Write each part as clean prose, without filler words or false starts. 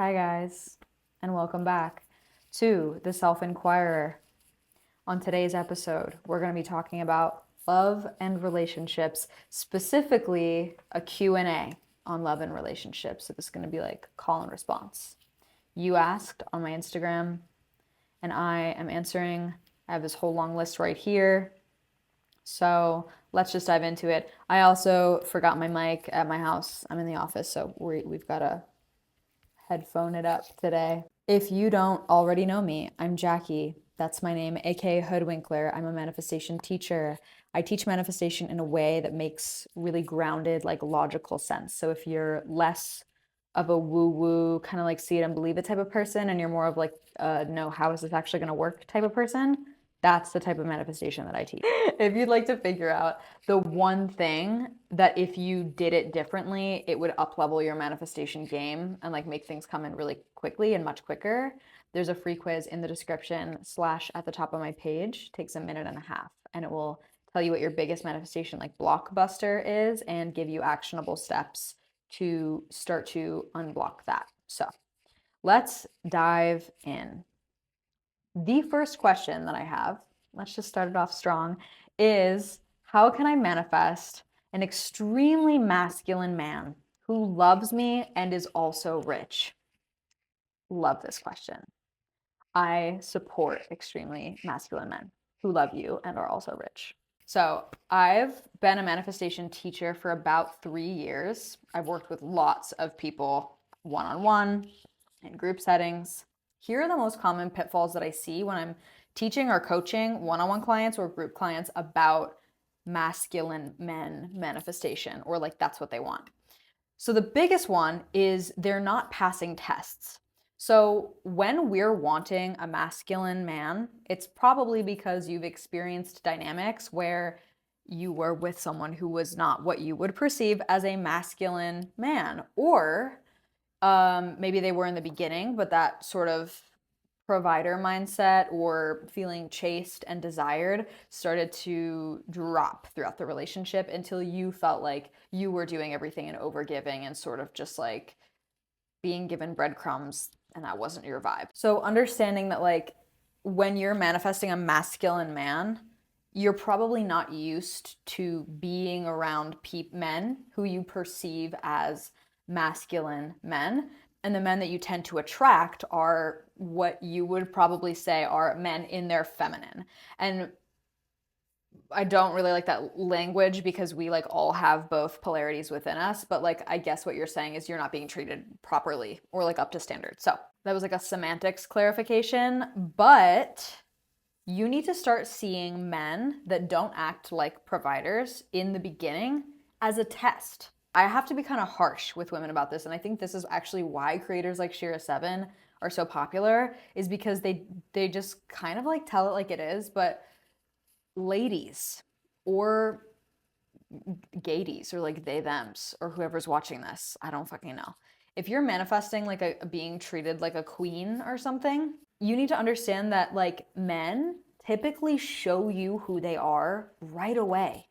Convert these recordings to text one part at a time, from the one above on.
Hi, guys, and welcome back to the Self-Inquirer. On today's episode, we're going to be talking about love and relationships, specifically a Q&A on love and relationships. So this is going to be like call and response. You asked on my Instagram, and I am answering. I have this whole long list right here. So let's just dive into it. I also forgot my mic at my house. I'm in the office, so we've got to headphone it up today. If you don't already know me, I'm Jackie. That's my name, aka Hoodwinkler. I'm a manifestation teacher. I teach manifestation in a way that makes really grounded, like logical sense. So if you're less of a woo-woo, kind of like see it and believe it type of person, and you're more of like, no, how is this actually going to work type of person, that's the type of manifestation that I teach. If you'd like to figure out the one thing that if you did it differently, it would up-level your manifestation game and like make things come in really quickly and much quicker, there's a free quiz in the description / at the top of my page. It takes 1.5 minutes, and it will tell you what your biggest manifestation like blockbuster is and give you actionable steps to start to unblock that. So let's dive in. The first question that I have, let's just start it off strong, is how can I manifest an extremely masculine man who loves me and is also rich? Love this question. I support extremely masculine men who love you and are also rich. So I've been a manifestation teacher for about 3 years. I've worked with lots of people one-on-one in group settings. Here are the most common pitfalls that I see when I'm teaching or coaching one-on-one clients or group clients about masculine men manifestation, or like that's what they want. So the biggest one is they're not passing tests. So when we're wanting a masculine man, it's probably because you've experienced dynamics where you were with someone who was not what you would perceive as a masculine man, or maybe they were in the beginning, but that sort of provider mindset or feeling chased and desired started to drop throughout the relationship until you felt like you were doing everything and overgiving and sort of just like being given breadcrumbs, and that wasn't your vibe. So understanding that like when you're manifesting a masculine man, you're probably not used to being around men who you perceive as masculine men. And the men that you tend to attract are what you would probably say are men in their feminine. And I don't really like that language because we like all have both polarities within us, but like I guess what you're saying is you're not being treated properly or like up to standard. So that was like a semantics clarification, but you need to start seeing men that don't act like providers in the beginning as a test. I have to be kind of harsh with women about this, and I think this is actually why creators like Shira7 are so popular, is because they just kind of like tell it like it is. But ladies or gaydies or like they thems or whoever's watching this, I don't fucking know, if you're manifesting like a being treated like a queen or something, you need to understand that like men typically show you who they are right away.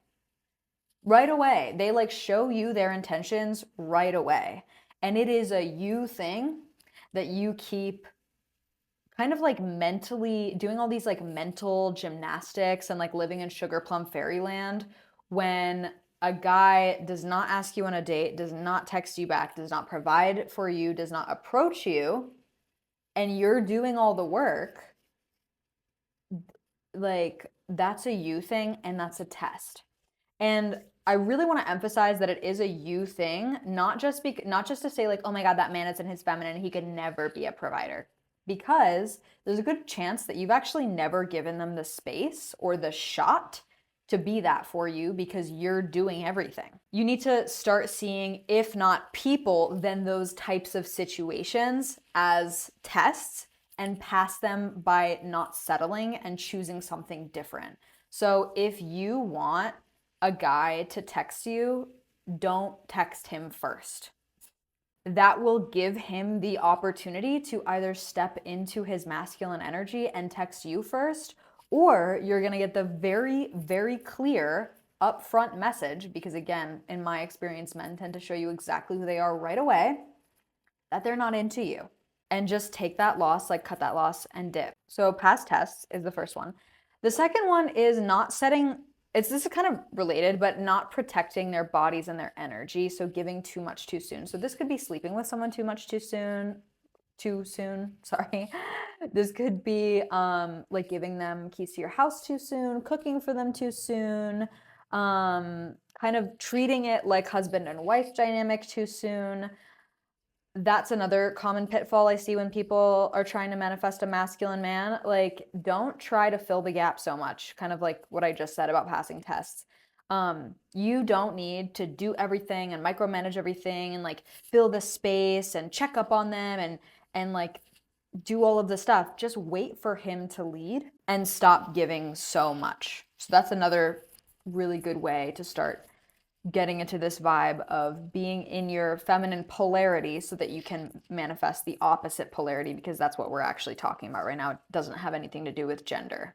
Right away. They like show you their intentions right away. And it is a you thing that you keep kind of like mentally doing all these like mental gymnastics and like living in sugar plum fairyland when a guy does not ask you on a date, does not text you back, does not provide for you, does not approach you, and you're doing all the work. Like that's a you thing and that's a test. And I really want to emphasize that it is a you thing, not just to say like, oh my God, that man is in his feminine, he could never be a provider. Because there's a good chance that you've actually never given them the space or the shot to be that for you because you're doing everything. You need to start seeing, if not people, then those types of situations as tests and pass them by not settling and choosing something different. So if you want a guy to text you, don't text him first. That will give him the opportunity to either step into his masculine energy and text you first, or you're gonna get the very, very clear upfront message, because again, in my experience, men tend to show you exactly who they are right away, that they're not into you. and just take that loss, like cut that loss and dip. So past tests is the first one. The second one is not setting, this is kind of related, but not protecting their bodies and their energy. So giving too much too soon. So this could be sleeping with someone too much too soon, sorry. This could be like giving them keys to your house too soon, cooking for them too soon, kind of treating it like husband and wife dynamic too soon. That's another common pitfall I see when people are trying to manifest a masculine man. Like, don't try to fill the gap so much, kind of like what I just said about passing tests. You don't need to do everything and micromanage everything and like fill the space and check up on them and like do all of the stuff. Just wait for him to lead and stop giving so much. So that's another really good way to start getting into this vibe of being in your feminine polarity so that you can manifest the opposite polarity, because that's what we're actually talking about right now. It doesn't have anything to do with gender.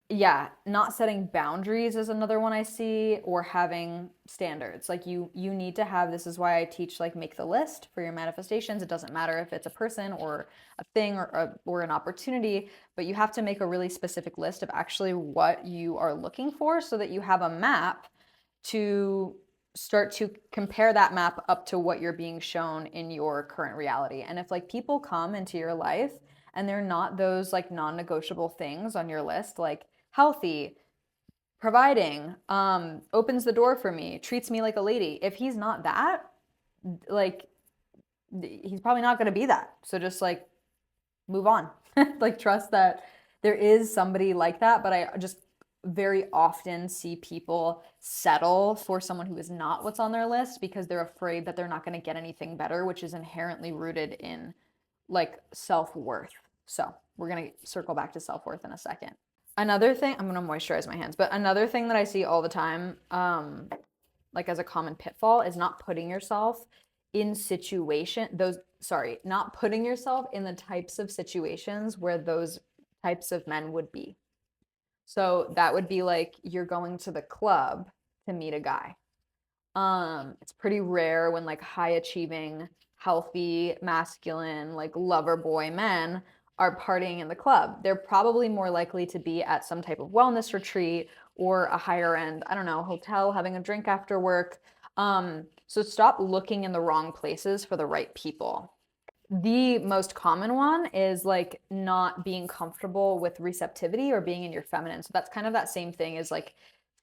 Yeah, not setting boundaries is another one I see, or having standards. Like you need to have, this is why I teach like make the list for your manifestations. It doesn't matter if it's a person or a thing or an opportunity, but you have to make a really specific list of actually what you are looking for so that you have a map to start to compare that map up to what you're being shown in your current reality. And if like people come into your life and they're not those like non-negotiable things on your list, like healthy, providing, opens the door for me, treats me like a lady. If he's not that, like he's probably not going to be that. So just like move on. Like trust that there is somebody like that, but I just very often see people settle for someone who is not what's on their list because they're afraid that they're not going to get anything better, which is inherently rooted in like self-worth. So we're going to circle back to self-worth in a second. Another thing, I'm going to moisturize my hands, but another thing that I see all the time, like as a common pitfall, is not putting yourself in not putting yourself in the types of situations where those types of men would be. So that would be like you're going to the club to meet a guy. It's pretty rare when like high achieving, healthy, masculine, like lover boy men are partying in the club. They're probably more likely to be at some type of wellness retreat or a higher end, I don't know, hotel having a drink after work. So stop looking in the wrong places for the right people. The most common one is like not being comfortable with receptivity or being in your feminine. So that's kind of that same thing as like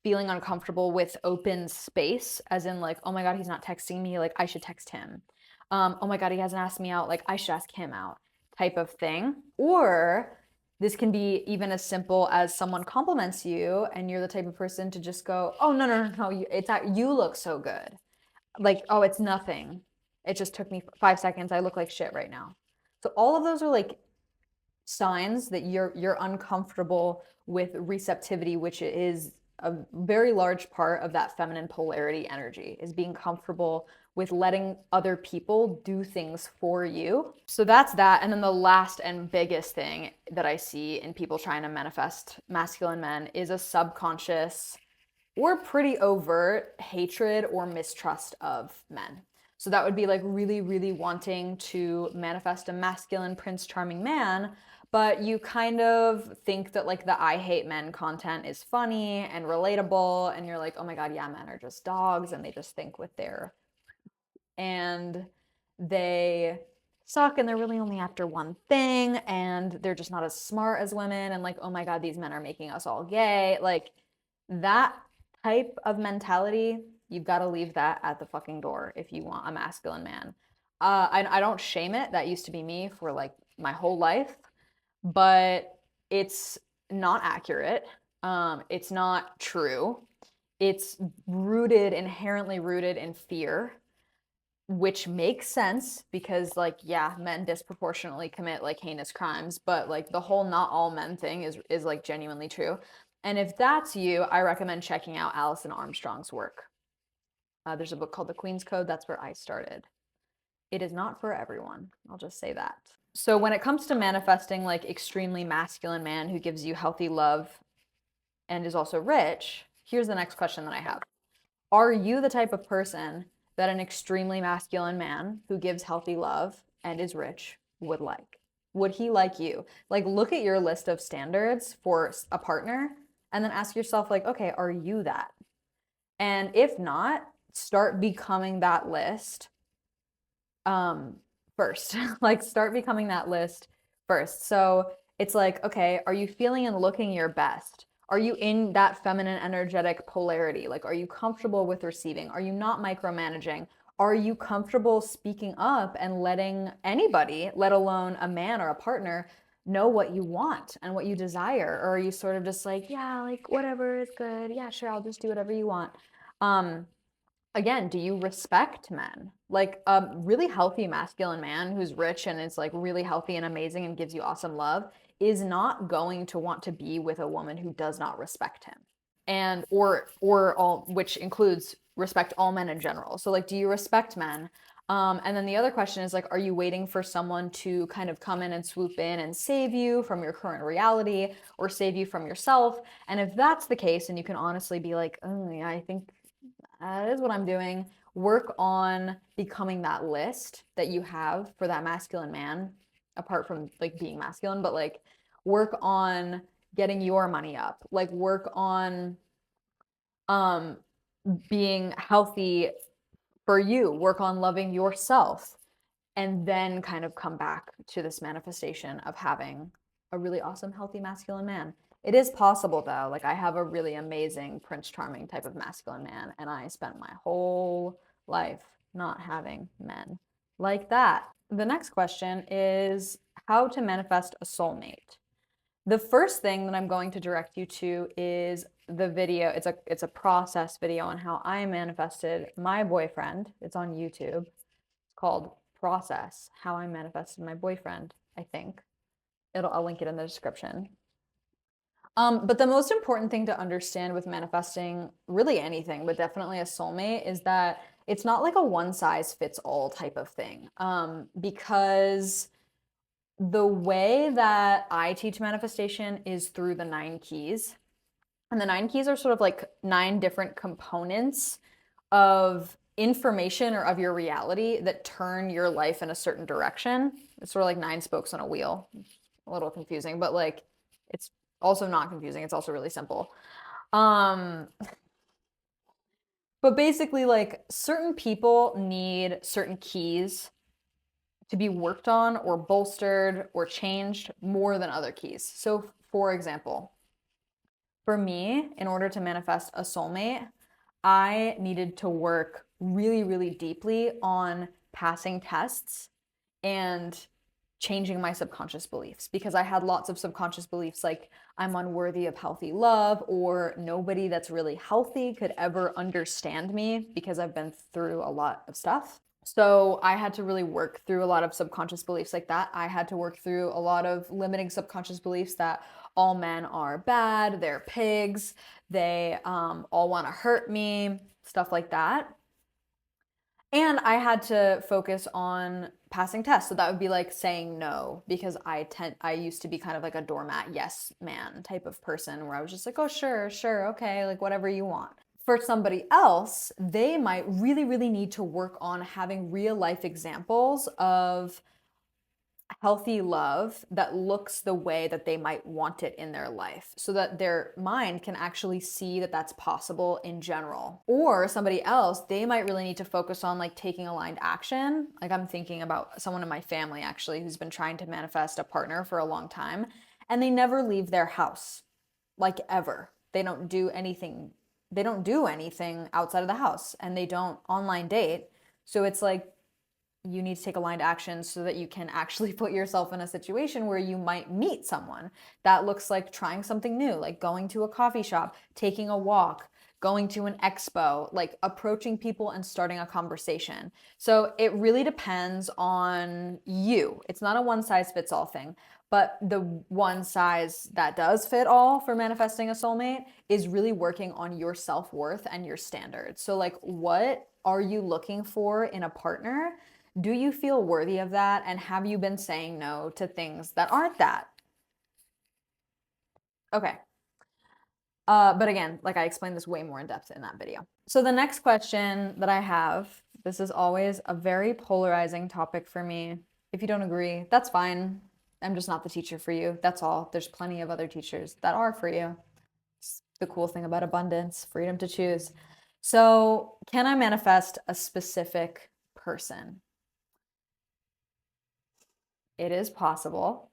feeling uncomfortable with open space, as in like, oh my God, he's not texting me, like I should text him. Oh my God, he hasn't asked me out, like I should ask him out, type of thing. Or this can be even as simple as someone compliments you and you're the type of person to just go, oh no, you look so good. Like, oh, it's nothing. It just took me 5 seconds. I look like shit right now. So all of those are like signs that you're uncomfortable with receptivity, which is a very large part of that feminine polarity energy, is being comfortable with letting other people do things for you. So that's that. And then the last and biggest thing that I see in people trying to manifest masculine men is a subconscious or pretty overt hatred or mistrust of men. So that would be like really, really wanting to manifest a masculine Prince Charming man, but you kind of think that like the I hate men content is funny and relatable, and you're like, oh my God, yeah, men are just dogs and they just think with their, and they suck and they're really only after one thing and they're just not as smart as women, and like, oh my God, these men are making us all gay. Like that type of mentality, you've got to leave that at the fucking door if you want a masculine man. I don't shame it. That used to be me for like my whole life, but it's not accurate. It's not true. It's inherently rooted in fear, which makes sense because like, yeah, men disproportionately commit like heinous crimes, but like the whole not all men thing is like genuinely true. And if that's you, I recommend checking out Alison Armstrong's work. There's a book called The Queen's Code. That's where I started. It is not for everyone. I'll just say that. So when it comes to manifesting like extremely masculine man who gives you healthy love and is also rich, here's the next question that I have. Are you the type of person that an extremely masculine man who gives healthy love and is rich would like? Would he like you? Like, look at your list of standards for a partner and then ask yourself, like, okay, are you that? And if not, start becoming that list first. Like, start becoming that list first. So it's like, okay, are you feeling and looking your best? Are you in that feminine energetic polarity? Like, are you comfortable with receiving? Are you not micromanaging? Are you comfortable speaking up and letting anybody, let alone a man or a partner, know what you want and what you desire? Or are you sort of just like, yeah, like whatever is good. Yeah, sure, I'll just do whatever you want. Again, do you respect men? Like a really healthy masculine man who's rich and is like really healthy and amazing and gives you awesome love is not going to want to be with a woman who does not respect him. And or all, which includes respect all men in general. So like, do you respect men? And then the other question is like, are you waiting for someone to kind of come in and swoop in and save you from your current reality or save you from yourself? And if that's the case, and you can honestly be like, oh yeah, I think that is what I'm doing. Work on becoming that list that you have for that masculine man, apart from like being masculine, but like work on getting your money up. Like work on um being healthy for you. Work on loving yourself and then kind of come back to this manifestation of having a really awesome, healthy masculine man. It is possible though. Like I have a really amazing Prince Charming type of masculine man, and I spent my whole life not having men like that. The next question is how to manifest a soulmate. The first thing that I'm going to direct you to is the video. It's a process video on how I manifested my boyfriend. It's on YouTube. It's called Process, How I Manifested My Boyfriend, I think. I'll link it in the description. But the most important thing to understand with manifesting really anything, but definitely a soulmate, is that it's not like a one size fits all type of thing. Because the way that I teach manifestation is through the 9 keys. And the 9 keys are sort of like 9 different components of information or of your reality that turn your life in a certain direction. It's sort of like 9 spokes on a wheel. A little confusing, but like it's also not confusing. It's also really simple. Um, but basically, like certain people need certain keys to be worked on or bolstered or changed more than other keys. So, for example, for me, in order to manifest a soulmate, I needed to work really, really deeply on passing tests and changing my subconscious beliefs because I had lots of subconscious beliefs like I'm unworthy of healthy love or nobody that's really healthy could ever understand me because I've been through a lot of stuff. So I had to really work through a lot of subconscious beliefs like that. I had to work through a lot of limiting subconscious beliefs that all men are bad, they're pigs, they all want to hurt me, stuff like that. And I had to focus on passing tests. So that would be like saying no because I used to be kind of like a doormat, yes man type of person where I was just like, "Oh, sure, sure, okay, like whatever you want." For somebody else, they might really really need to work on having real life examples of healthy love that looks the way that they might want it in their life so that their mind can actually see that that's possible in general. Or somebody else, they might really need to focus on like taking aligned action. Like I'm thinking about someone in my family actually who's been trying to manifest a partner for a long time and they never leave their house, like ever. They don't do anything. They don't do anything outside of the house and they don't online date. So it's like you need to take aligned action so that you can actually put yourself in a situation where you might meet someone. That looks like trying something new, like going to a coffee shop, taking a walk, going to an expo, like approaching people and starting a conversation. So it really depends on you. It's not a one size fits all thing. But the one size that does fit all for manifesting a soulmate is really working on your self worth and your standards. So, like, what are you looking for in a partner? Do you feel worthy of that? And have you been saying no to things that aren't that? Okay. But again, like I explained this way more in depth in that video. So the next question that I have, this is always a very polarizing topic for me. If you don't agree, that's fine. I'm just not the teacher for you. That's all. There's plenty of other teachers that are for you. It's the cool thing about abundance, freedom to choose. So, can I manifest a specific person? It is possible.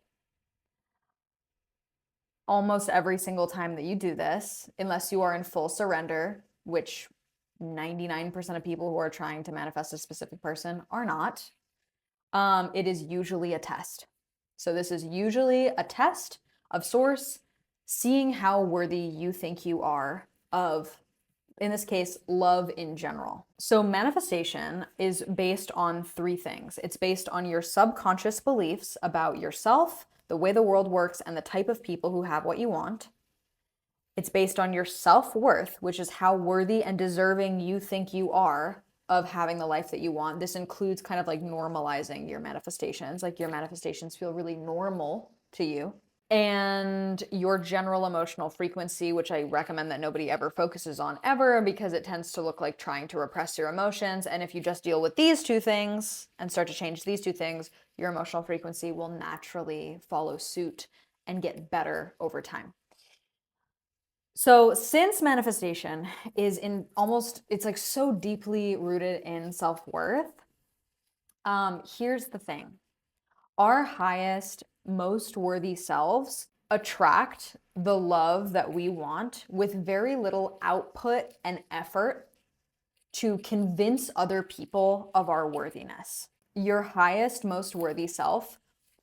Almost every single time that you do this, unless you are in full surrender, which 99% of people who are trying to manifest a specific person are not, it is usually a test. So this is usually a test of source, seeing how worthy you think you are of, in this case, love in general. So manifestation is based on three things. It's based on your subconscious beliefs about yourself, the way the world works, and the type of people who have what you want. It's based on your self-worth, which is how worthy and deserving you think you are of having the life that you want. This includes kind of like normalizing your manifestations, like your manifestations feel really normal to you. And your general emotional frequency, which I recommend that nobody ever focuses on ever because it tends to look like trying to repress your emotions. And if you just deal with these two things and start to change these two things, your emotional frequency will naturally follow suit and get better over time. So, since manifestation is in almost, it's like so deeply rooted in self-worth, here's the thing. Our highest, most worthy selves attract the love that we want with very little output and effort to convince other people of our worthiness. Your highest, most worthy self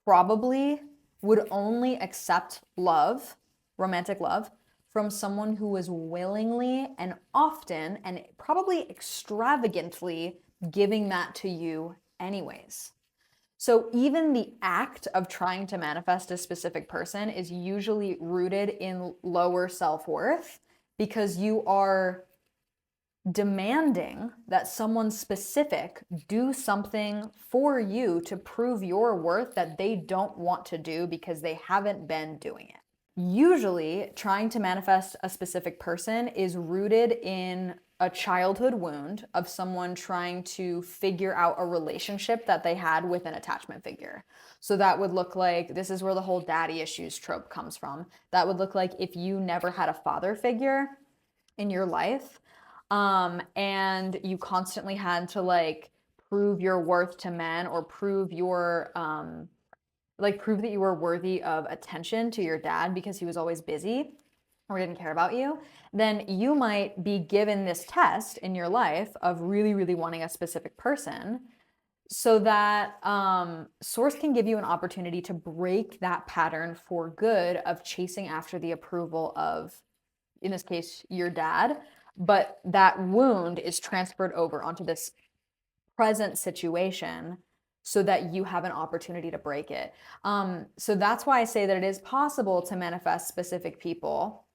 probably would only accept love, romantic love, from someone who is willingly and often and probably extravagantly giving that to you anyways. So even the act of trying to manifest a specific person is usually rooted in lower self-worth because you are demanding that someone specific do something for you to prove your worth that they don't want to do because they haven't been doing it. Usually, trying to manifest a specific person is rooted in a childhood wound of someone trying to figure out a relationship that they had with an attachment figure. So that would look like, this is where the whole daddy issues trope comes from. That would look like if you never had a father figure in your life, and you constantly had to like prove your worth to men or prove your prove that you were worthy of attention to your dad because he was always busy or didn't care about you, then you might be given this test in your life of really, really wanting a specific person so that source can give you an opportunity to break that pattern for good of chasing after the approval of, in this case, your dad. But that wound is transferred over onto this present situation so that you have an opportunity to break it. So that's why I say that it is possible to manifest specific people,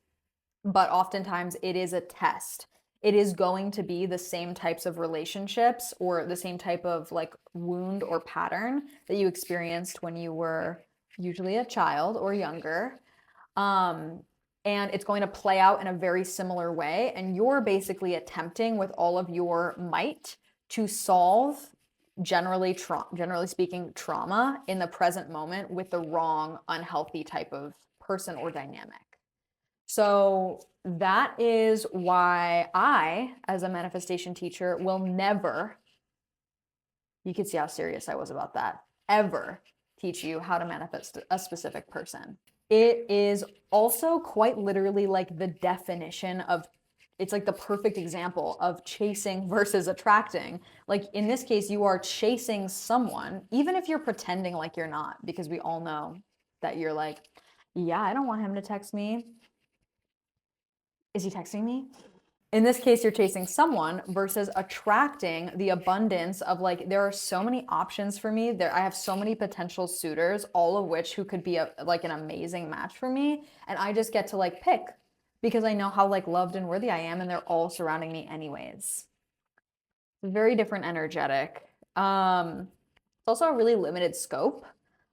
but oftentimes it is a test. It is going to be the same types of relationships or the same type of like wound or pattern that you experienced when you were usually a child or younger. And it's going to play out in a very similar way. And you're basically attempting with all of your might to solve generally speaking trauma in the present moment with the wrong unhealthy type of person or dynamic. So that is why I, as a manifestation teacher, will never, you can see how serious I was about that, ever teach you how to manifest a specific person. It is also quite literally like the definition of, it's like the perfect example of chasing versus attracting. Like in this case, you are chasing someone, even if you're pretending like you're not, because we all know that you're like, yeah, I don't want him to text me. Is he texting me? In this case, you're chasing someone versus attracting the abundance of like, there are so many options for me. I have so many potential suitors, all of which who could be like an amazing match for me. And I just get to like pick because I know how like loved and worthy I am and they're all surrounding me anyways. Very different energetic. It's also a really limited scope.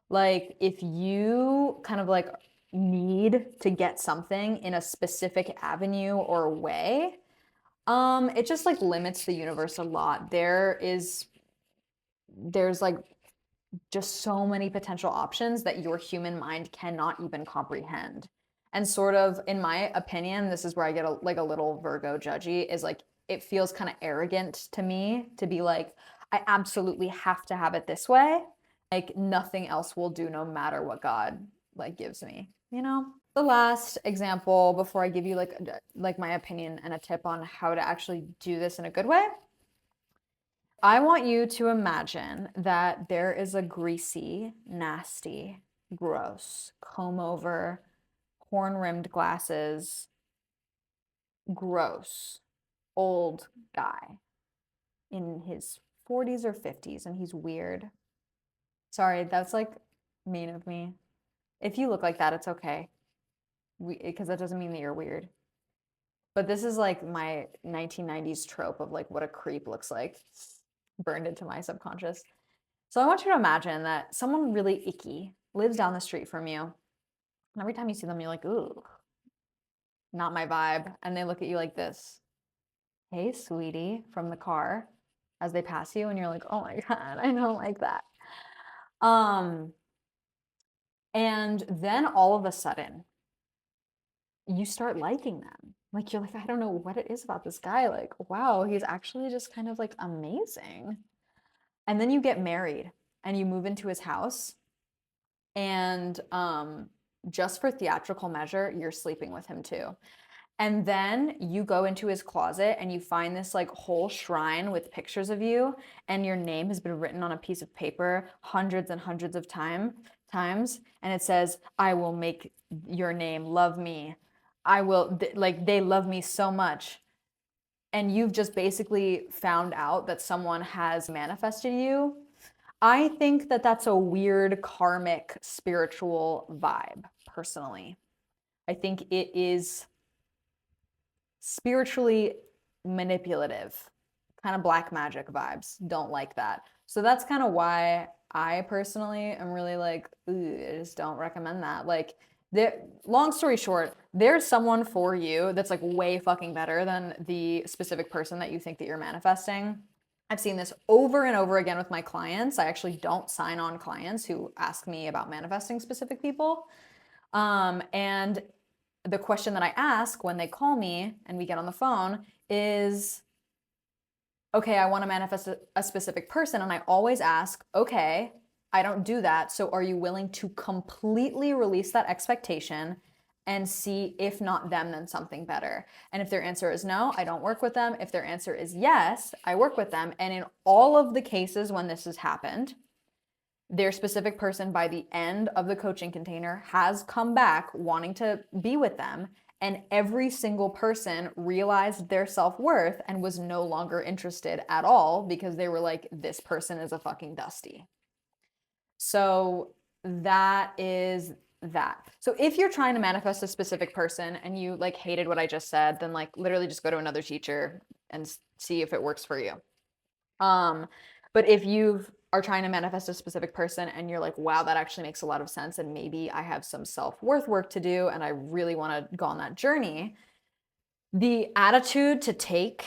Like if you kind of like need to get something in a specific avenue or way, it just like limits the universe a lot. There's like just so many potential options that your human mind cannot even comprehend. And sort of, in my opinion, this is where I get a little Virgo judgy, is like, it feels kind of arrogant to me to be like, I absolutely have to have it this way. Like nothing else will do no matter what God like gives me, you know? The last example before I give you like my opinion and a tip on how to actually do this in a good way. I want you to imagine that there is a greasy, nasty, gross, comb over, horn rimmed glasses, gross, old guy in his 40s or 50s, and he's weird. Sorry, that's like mean of me. If you look like that, it's okay, because that doesn't mean that you're weird. But this is like my 1990s trope of like what a creep looks like, burned into my subconscious. So I want you to imagine that someone really icky lives down the street from you. And every time you see them, you're like, ooh, not my vibe. And they look at you like this. Hey, sweetie, from the car as they pass you, and you're like, oh my God, I don't like that. And then all of a sudden, you start liking them. Like you're like, I don't know what it is about this guy. Like, wow, he's actually just kind of like amazing. And then you get married and you move into his house, and just for theatrical measure, you're sleeping with him too. And then you go into his closet and you find this like whole shrine with pictures of you, and your name has been written on a piece of paper hundreds and hundreds of times, and it says, I will make your name love me. I will, like, they love me so much. And you've just basically found out that someone has manifested you. I think that that's a weird karmic spiritual vibe, personally. I think it is spiritually manipulative, kind of black magic vibes. Don't like that. So that's kind of why I personally am really like, I just don't recommend that. Like, long story short, there's someone for you that's like way fucking better than the specific person that you think that you're manifesting. I've seen this over and over again with my clients. I actually don't sign on clients who ask me about manifesting specific people. And the question that I ask when they call me and we get on the phone is, okay, I want to manifest a specific person. And I always ask, okay, I don't do that. So are you willing to completely release that expectation and see, if not them, then something better? And if their answer is no, I don't work with them. If their answer is yes, I work with them. And in all of the cases when this has happened, their specific person by the end of the coaching container has come back wanting to be with them. And every single person realized their self-worth and was no longer interested at all, because they were like, this person is a fucking dusty. So that is that. So if you're trying to manifest a specific person and you like hated what I just said, then like literally just go to another teacher and see if it works for you. But if you are trying to manifest a specific person and you're like, wow, that actually makes a lot of sense, and maybe I have some self-worth work to do and I really want to go on that journey, the attitude to take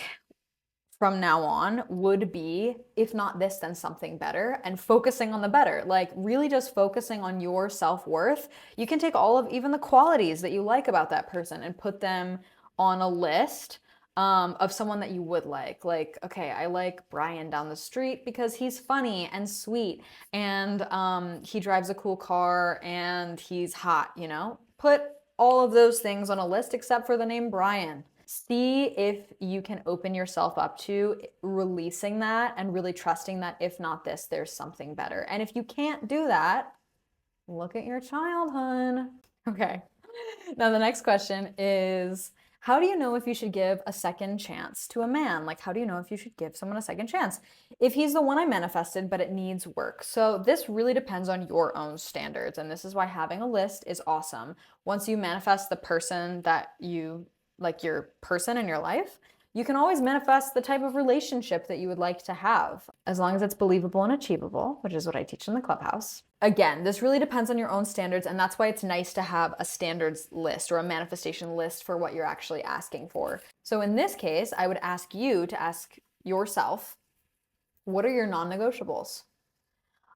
from now on would be, if not this, then something better, and focusing on the better. Like really just focusing on your self-worth. You can take all of even the qualities that you like about that person and put them on a list of someone that you would like. Like, okay, I like Brian down the street because he's funny and sweet, and he drives a cool car and he's hot, you know? Put all of those things on a list except for the name Brian. See if you can open yourself up to releasing that and really trusting that if not this, there's something better. And if you can't do that, look at your child, hun. Okay. Now the next question is, how do you know if you should give a second chance to a man? Like, how do you know if you should give someone a second chance? If he's the one I manifested, but it needs work. So this really depends on your own standards. And this is why having a list is awesome. Once you manifest the person that you like, your person in your life, you can always manifest the type of relationship that you would like to have, as long as it's believable and achievable, which is what I teach in the clubhouse. Again, this really depends on your own standards, and that's why it's nice to have a standards list or a manifestation list for what you're actually asking for. So in this case, I would ask you to ask yourself, what are your non-negotiables?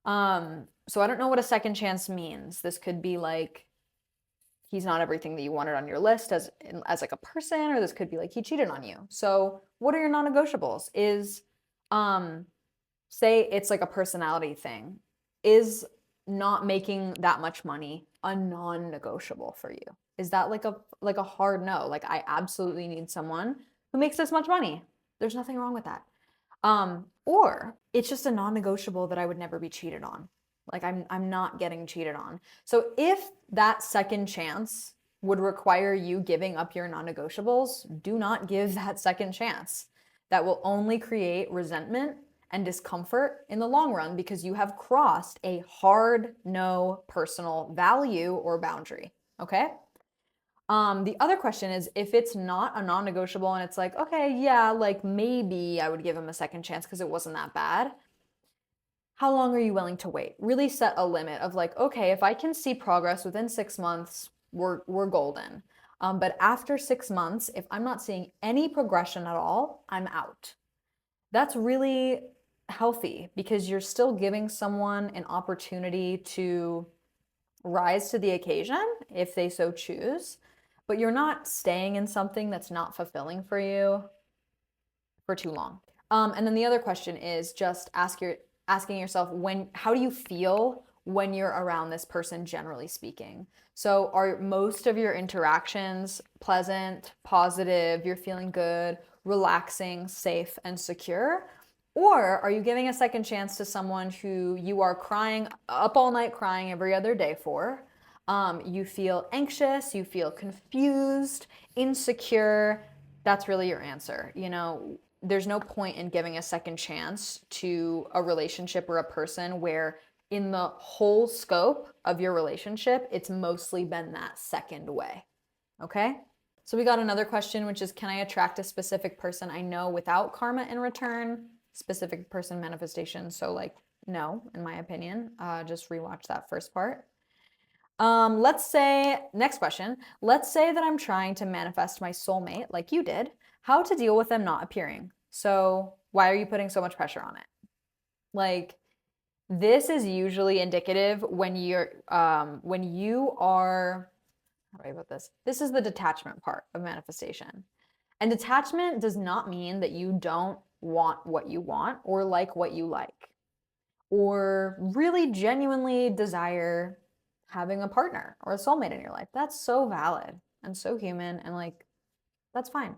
So I don't know what a second chance means. This could be like he's not everything that you wanted on your list as like a person, or this could be like he cheated on you. So what are your non-negotiables? Is say it's like a personality thing. Is not making that much money a non-negotiable for you? Is that like a hard no? Like I absolutely need someone who makes this much money. There's nothing wrong with that. Or it's just a non-negotiable that I would never be cheated on. Like I'm not getting cheated on. So if that second chance would require you giving up your non-negotiables, do not give that second chance. That will only create resentment and discomfort in the long run because you have crossed a hard no personal value or boundary. Okay? The other question is if it's not a non-negotiable and it's like, okay, yeah, like maybe I would give him a second chance because it wasn't that bad. How long are you willing to wait? Really set a limit of like, okay, if I can see progress within 6 months, we're golden. But after 6 months, if I'm not seeing any progression at all, I'm out. That's really healthy because you're still giving someone an opportunity to rise to the occasion if they so choose, but you're not staying in something that's not fulfilling for you for too long. And then the other question is just asking yourself how do you feel when you're around this person, generally speaking? So are most of your interactions pleasant, positive, you're feeling good, relaxing, safe, and secure? Or are you giving a second chance to someone who you are crying up all night, crying every other day for? You feel anxious, you feel confused, insecure. That's really your answer. There's no point in giving a second chance to a relationship or a person where in the whole scope of your relationship, it's mostly been that second way. Okay? So we got another question, which is, can I attract a specific person I know without karma in return? Specific person manifestation. So like, no, in my opinion. Just rewatch that first part. Let's say, next question. Let's say that I'm trying to manifest my soulmate like you did. How to deal with them not appearing. So why are you putting so much pressure on it? Like, this is usually indicative when you are, how do I put this? This is the detachment part of manifestation. And detachment does not mean that you don't want what you want or like what you like or really genuinely desire having a partner or a soulmate in your life. That's so valid and so human and like, that's fine.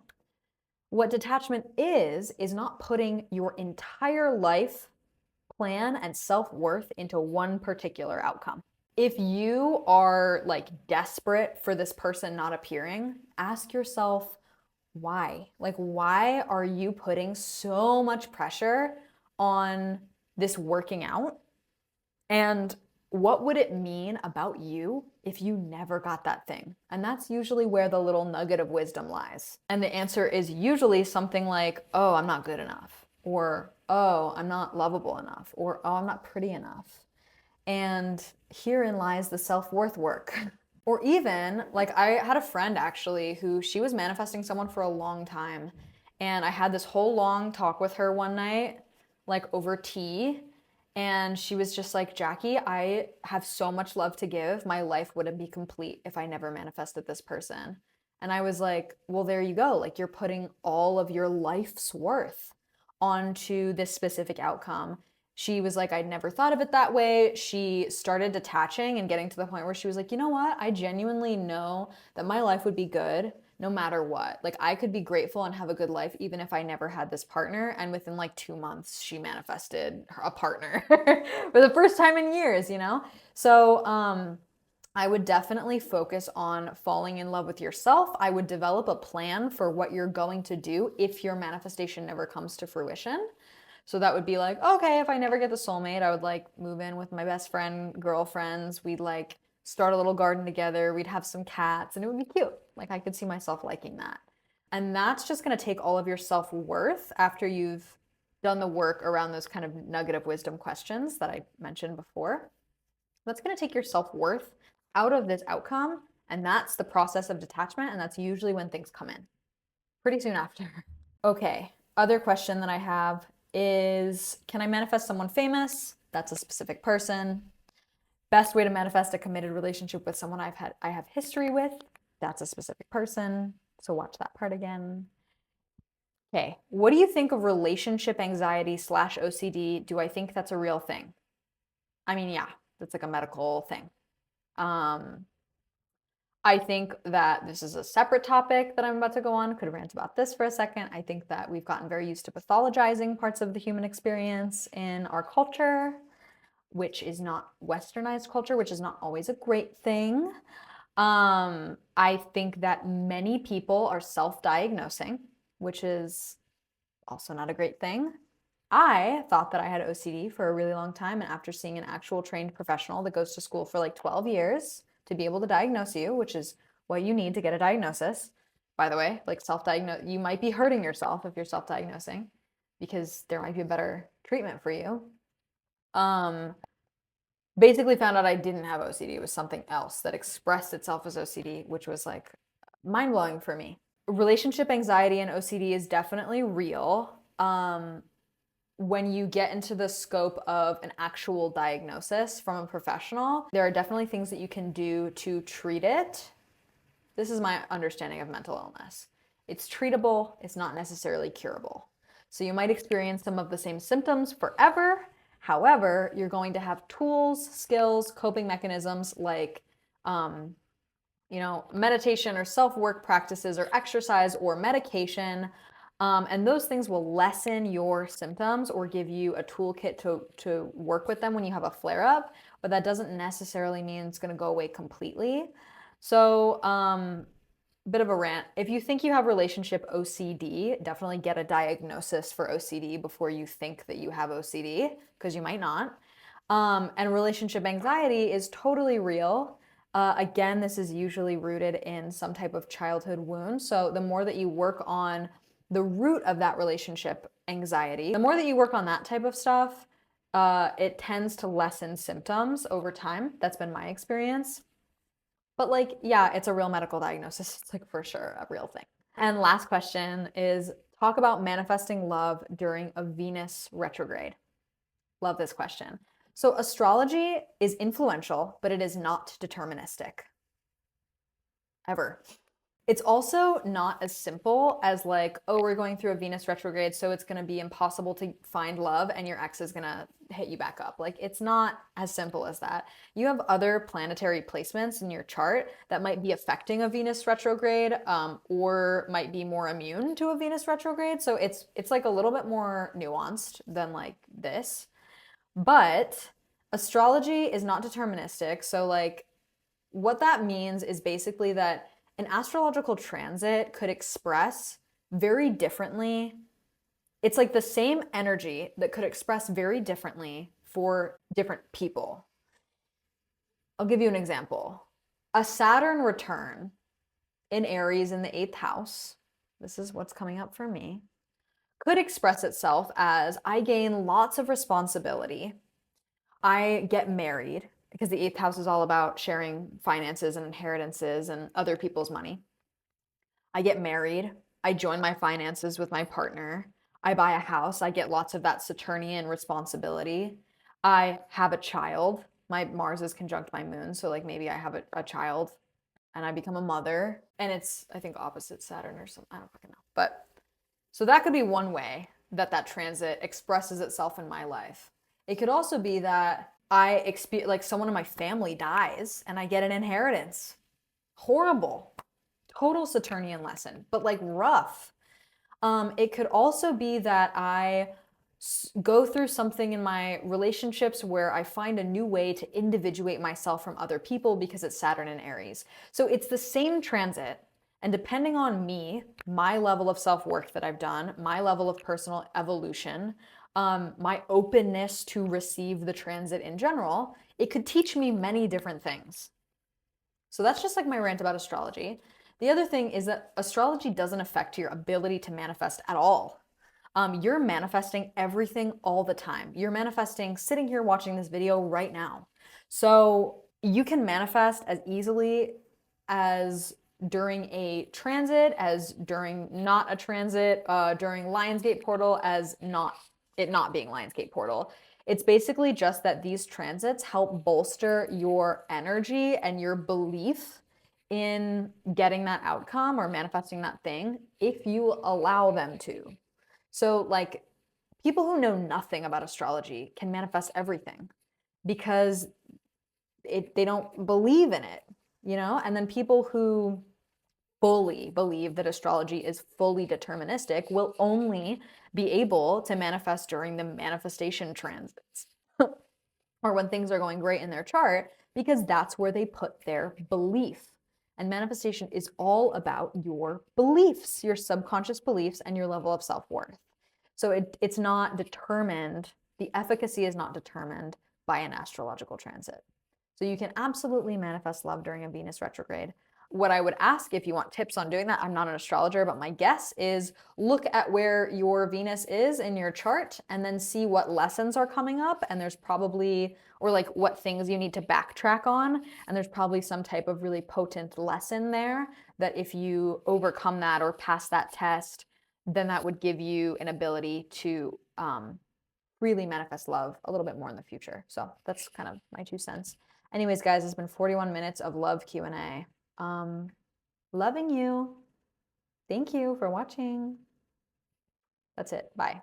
What detachment is not putting your entire life plan and self-worth into one particular outcome. If you are like desperate for this person not appearing, ask yourself why? Like, why are you putting so much pressure on this working out? And what would it mean about you if you never got that thing? And that's usually where the little nugget of wisdom lies. And the answer is usually something like, oh, I'm not good enough, or oh, I'm not lovable enough, or oh, I'm not pretty enough. And herein lies the self-worth work. Or even, like, I had a friend actually who she was manifesting someone for a long time. And I had this whole long talk with her one night, like over tea. And she was just like, Jackie, I have so much love to give. My life wouldn't be complete if I never manifested this person. And I was like, well, there you go. Like, you're putting all of your life's worth onto this specific outcome. She was like, I'd never thought of it that way. She started detaching and getting to the point where she was like, you know what? I genuinely know that my life would be good no matter what. Like, I could be grateful and have a good life even if I never had this partner. And within like 2 months, she manifested a partner for the first time in years. So, I would definitely focus on falling in love with yourself. I would develop a plan for what you're going to do if your manifestation never comes to fruition. So that would be like, okay, if I never get the soulmate, I would like move in with my best friend, girlfriends. We'd like start a little garden together. We'd have some cats and it would be cute. Like, I could see myself liking that. And that's just going to take all of your self-worth after you've done the work around those kind of nugget of wisdom questions that I mentioned before. That's going to take your self-worth out of this outcome. And that's the process of detachment. And that's usually when things come in pretty soon after. Okay. Other question that I have is, can I manifest someone famous? That's a specific person. Best way to manifest a committed relationship with someone I have history with. That's a specific person. So watch that part again. Okay. What do you think of relationship anxiety / OCD? Do I think that's a real thing? I mean, yeah, that's like a medical thing. I think that this is a separate topic that I'm about to go on. Could rant about this for a second. I think that we've gotten very used to pathologizing parts of the human experience in our culture, which is not westernized culture, which is not always a great thing. I think that many people are self-diagnosing, which is also not a great thing. I thought that I had OCD for a really long time, and after seeing an actual trained professional that goes to school for like 12 years to be able to diagnose you, which is what you need to get a diagnosis, by the way, like self-diagnose, you might be hurting yourself if you're self-diagnosing because there might be a better treatment for you. Basically found out I didn't have OCD. It was something else that expressed itself as OCD, which was like mind-blowing for me. Relationship anxiety and OCD is definitely real. When you get into the scope of an actual diagnosis from a professional, there are definitely things that you can do to treat it. This is my understanding of mental illness. It's treatable, it's not necessarily curable. So you might experience some of the same symptoms forever. However, you're going to have tools, skills, coping mechanisms like meditation or self-work practices or exercise or medication. And those things will lessen your symptoms or give you a toolkit to work with them when you have a flare-up, but that doesn't necessarily mean it's going to go away completely. So, bit of a rant. If you think you have relationship OCD, definitely get a diagnosis for OCD before you think that you have OCD, because you might not. And relationship anxiety is totally real. Again, this is usually rooted in some type of childhood wound. So the more that you work on the root of that relationship anxiety, the more that you work on that type of stuff, it tends to lessen symptoms over time. That's been my experience. But like, yeah, it's a real medical diagnosis. It's like for sure a real thing. And last question is talk about manifesting love during a Venus retrograde. Love this question. So astrology is influential, but it is not deterministic. Ever. It's also not as simple as like, oh, we're going through a Venus retrograde, so it's going to be impossible to find love and your ex is going to hit you back up. Like, it's not as simple as that. You have other planetary placements in your chart that might be affecting a Venus retrograde, or might be more immune to a Venus retrograde. So it's like a little bit more nuanced than like this. But astrology is not deterministic. So like what that means is basically that an astrological transit could express very differently. It's like the same energy that could express very differently for different people. I'll give you an example. A Saturn return in Aries in the 8th house, this is what's coming up for me, could express itself as I gain lots of responsibility. I get married, because the 8th house is all about sharing finances and inheritances and other people's money. I get married. I join my finances with my partner. I buy a house. I get lots of that Saturnian responsibility. I have a child. My Mars is conjunct my moon, so like maybe I have a child and I become a mother. And it's, I think, opposite Saturn or something. I don't fucking know. But so that could be one way that that transit expresses itself in my life. It could also be that I experience, like someone in my family dies and I get an inheritance. Horrible. Total Saturnian lesson, but like rough. It could also be that I go through something in my relationships where I find a new way to individuate myself from other people because it's Saturn and Aries. So it's the same transit. And depending on me, my level of self-work that I've done, my level of personal evolution, my openness to receive the transit in general, it could teach me many different things. So that's just like my rant about astrology. The other thing is that astrology doesn't affect your ability to manifest at all. You're manifesting everything all the time. You're manifesting sitting here watching this video right now. So you can manifest as easily as during a transit, as during not a transit, during Lionsgate portal, as not being Lionsgate portal. It's basically just that these transits help bolster your energy and your belief in getting that outcome or manifesting that thing if you allow them to. So, like, people who know nothing about astrology can manifest everything because they don't believe in it, you know? And then people who fully believe that astrology is fully deterministic will only be able to manifest during the manifestation transits or when things are going great in their chart because that's where they put their belief. And manifestation is all about your beliefs, your subconscious beliefs, and your level of self-worth. So it's not determined, the efficacy is not determined by an astrological transit. So you can absolutely manifest love during a Venus retrograde. What I would ask if you want tips on doing that, I'm not an astrologer, but my guess is look at where your Venus is in your chart and then see what lessons are coming up. And there's probably, or like what things you need to backtrack on. And there's probably some type of really potent lesson there that if you overcome that or pass that test, then that would give you an ability to really manifest love a little bit more in the future. So that's kind of my 2 cents. Anyways, guys, it's been 41 minutes of love Q&A. Loving you. Thank you for watching. That's it. Bye.